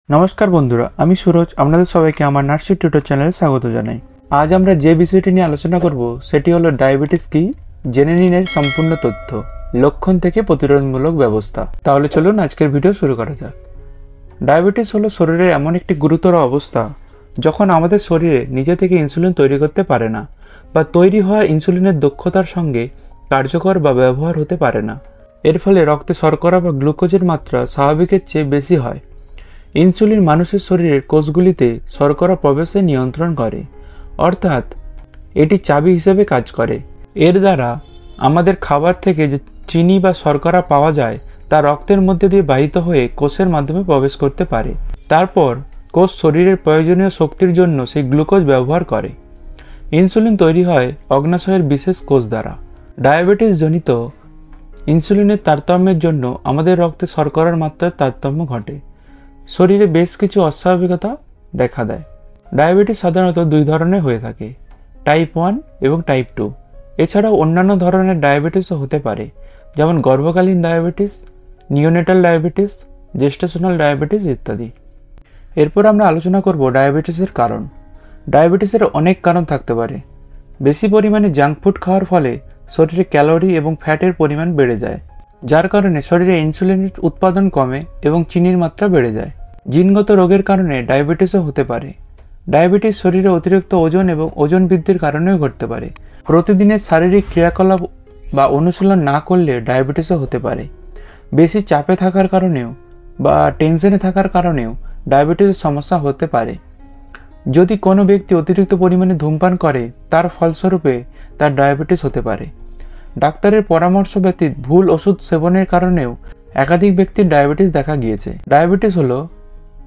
নমস্কার বন্ধুরা, আমি সুরজ আপনাদের সবাইকে আমার নার্সিং টিউটর চ্যানেলে স্বাগত জানাই। আজ আমরা যে বিষয়টি নিয়ে আলোচনা করব সেটি হলো ডায়াবেটিস কি, জেনে নিন এর সম্পূর্ণ তথ্য, লক্ষণ থেকে প্রতিরোধমূলক ব্যবস্থা। তাহলে চলুন আজকের ভিডিও শুরু করা যাক। ডায়াবেটিস হলো শরীরের এমন একটি গুরুতর অবস্থা যখন আমাদের শরীরে নিজে থেকে ইনসুলিন তৈরি করতে পারে না বা তৈরি হওয়া ইনসুলিনের দক্ষতার সঙ্গে কার্যকর বা ব্যবহার হতে পারে না। এর ফলে রক্তে শর্করা বা গ্লুকোজের মাত্রা স্বাভাবিকের চেয়ে বেশি হয়। ইনসুলিন মানুষের শরীরের কোষগুলিতে শর্করা প্রবেশে নিয়ন্ত্রণ করে, অর্থাৎ এটি চাবি হিসেবে কাজ করে। এর দ্বারা আমাদের খাবার থেকে যে চিনি বা শর্করা পাওয়া যায় তা রক্তের মধ্যে দিয়ে বাহিত হয়ে কোষের মাধ্যমে প্রবেশ করতে পারে। তারপর কোষ শরীরের প্রয়োজনীয় শক্তির জন্য সেই গ্লুকোজ ব্যবহার করে। ইনসুলিন তৈরি হয় অগ্নাশয়ের বিশেষ কোষ দ্বারা। ডায়াবেটিস জনিত ইনসুলিনের তারতম্যের জন্য আমাদের রক্তে শর্করার মাত্রার তারতম্য ঘটে। শরীরে বেশ কিছু অস্বাভাবিকতা দেখা দেয়। ডায়াবেটিস সাধারণত দুই ধরনের হয়ে থাকে, টাইপ 1 এবং টাইপ 2। এছাড়াও অন্যান্য ধরনের ডায়াবেটিসও হতে পারে, যেমন গর্ভকালীন diabetes, neonatal diabetes, gestational diabetes ইত্যাদি। এরপর আমরা আলোচনা করব ডায়াবেটিসের কারণ। ডায়াবেটিসের অনেক কারণ থাকতে পারে। বেশি পরিমাণে জাঙ্ক ফুড খাওয়ার ফলে শরীরে ক্যালোরি এবং ফ্যাটের পরিমাণ বেড়ে যায়, যার কারণে শরীরে ইনসুলিনের উৎপাদন কমে এবং চিনির মাত্রা বেড়ে যায়। জিনগত রোগের কারণে ডায়াবেটিসও হতে পারে। ডায়াবেটিস শরীরে অতিরিক্ত ওজন এবং ওজন বৃদ্ধির কারণেও ঘটতে পারে। প্রতিদিনের শারীরিক ক্রিয়াকলাপ বা অনুশীলন না করলে ডায়াবেটিসও হতে পারে। বেশি চাপে থাকার কারণেও বা টেনশনে থাকার কারণেও ডায়াবেটিসের সমস্যা হতে পারে। যদি কোনো ব্যক্তি অতিরিক্ত পরিমাণে ধূমপান করে তার ফলস্বরূপে তার ডায়াবেটিস হতে পারে। ডাক্তারের পরামর্শ ব্যতীত ভুল ওষুধ সেবনের কারণেও একাধিক ব্যক্তির ডায়াবেটিস দেখা গিয়েছে। ডায়াবেটিস হলো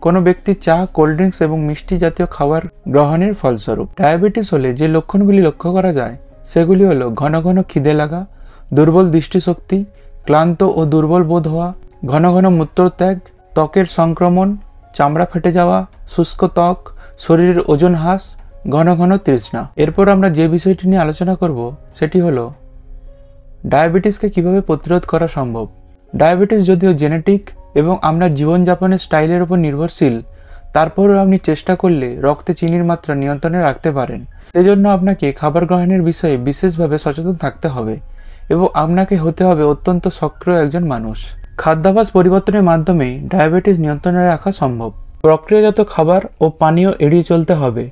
কোনো ব্যক্তির চা, কোল্ড ড্রিঙ্কস এবং মিষ্টি জাতীয় খাবার গ্রহণের ফলস্বরূপ। ডায়াবেটিস হলে যে লক্ষণগুলি লক্ষ্য করা যায় সেগুলি হলো ঘন ঘন খিদে লাগা, দুর্বল দৃষ্টিশক্তি, ক্লান্ত ও দুর্বল বোধ হওয়া, ঘন ঘন মূত্রত্যাগ, ত্বকের সংক্রমণ, চামড়া ফেটে যাওয়া, শুষ্ক ত্বক, শরীরের ওজন হ্রাস, ঘন ঘন তৃষ্ণা। এরপর আমরা যে বিষয়টি নিয়ে আলোচনা করব সেটি হলো ডায়াবেটিসকে কিভাবে প্রতিরোধ করা সম্ভব। ডায়াবেটিস যদিও জেনেটিক এবং আমরা জীবনযাপনের স্টাইলের উপর নির্ভরশীল, তারপরেও আপনি চেষ্টা করলে রক্তে চিনির মাত্রা নিয়ন্ত্রণে রাখতে পারেন। সেজন্য আপনাকে খাবার গ্রহণের বিষয়ে বিশেষভাবে সচেতন থাকতে হবে এবং আপনাকে হতে হবে অত্যন্ত সক্রিয় একজন মানুষ। খাদ্যাভ্যাস পরিবর্তনের মাধ্যমে ডায়াবেটিস নিয়ন্ত্রণে রাখা সম্ভব। প্রক্রিয়াজাত খাবার ও পানীয় এড়িয়ে চলতে হবে।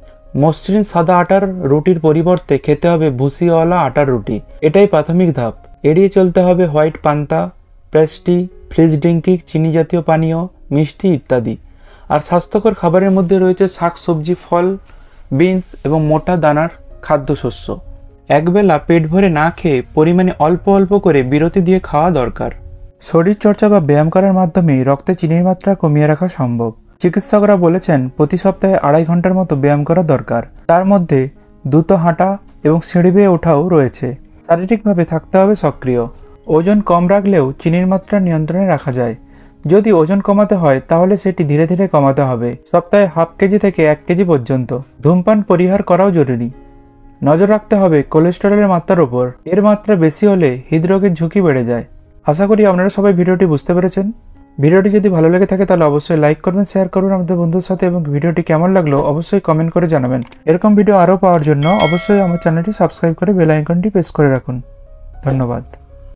মসৃণ সাদা আটার রুটির পরিবর্তে খেতে হবে ভুসিওয়ালা আটার রুটি, এটাই প্রাথমিক ধাপ। এড়িয়ে চলতে হবে হোয়াইট পান্তা, পেস্ট্রি, ফ্রিজ ড্রিঙ্কিং, চিনি জাতীয় পানীয়, মিষ্টি ইত্যাদি। আর স্বাস্থ্যকর খাবারের মধ্যে রয়েছে শাক সবজি, ফল, বিনস এবং মোটা দানার খাদ্যশস্য। একবেলা পেট ভরে না খেয়ে পরিমাণে অল্প অল্প করে বিরতি দিয়ে খাওয়া দরকার। শরীরচর্চা বা ব্যায়াম করার মাধ্যমে রক্তে চিনির মাত্রা কমিয়ে রাখা সম্ভব। চিকিৎসকরা বলেছেন প্রতি সপ্তাহে 2.5 ঘন্টার মতো ব্যায়াম করা দরকার। তার মধ্যে দ্রুত হাঁটা এবং সিঁড়ি বেয়ে ওঠাও রয়েছে। শারীরিকভাবে থাকতে হবে সক্রিয়। ওজন কম রাখলেও চিনির মাত্রা নিয়ন্ত্রণে রাখা যায়। যদি ওজন কমাতে হয় তাহলে সেটি ধীরে ধীরে কমাতে হবে, সপ্তাহে ½ কেজি থেকে 1 কেজি পর্যন্ত। ধূমপান পরিহার করাও জরুরি। নজর রাখতে হবে কোলেস্টেরলের মাত্রার উপর। এর মাত্রা বেশি হলে হৃদরোগের ঝুঁকি বেড়ে যায়। আশা করি আপনারা সবাই ভিডিওটি বুঝতে পেরেছেন। ভিডিওটি যদি ভালো লেগে থাকে তাহলে অবশ্যই লাইক করবেন, শেয়ার করবেন আমাদের বন্ধুদের সাথে এবং ভিডিওটি কেমন লাগলো অবশ্যই কমেন্ট করে জানাবেন। এরকম ভিডিও আরও পাওয়ার জন্য অবশ্যই আমার চ্যানেলটি সাবস্ক্রাইব করে বেল আইকনটি প্রেস করে রাখুন। ধন্যবাদ।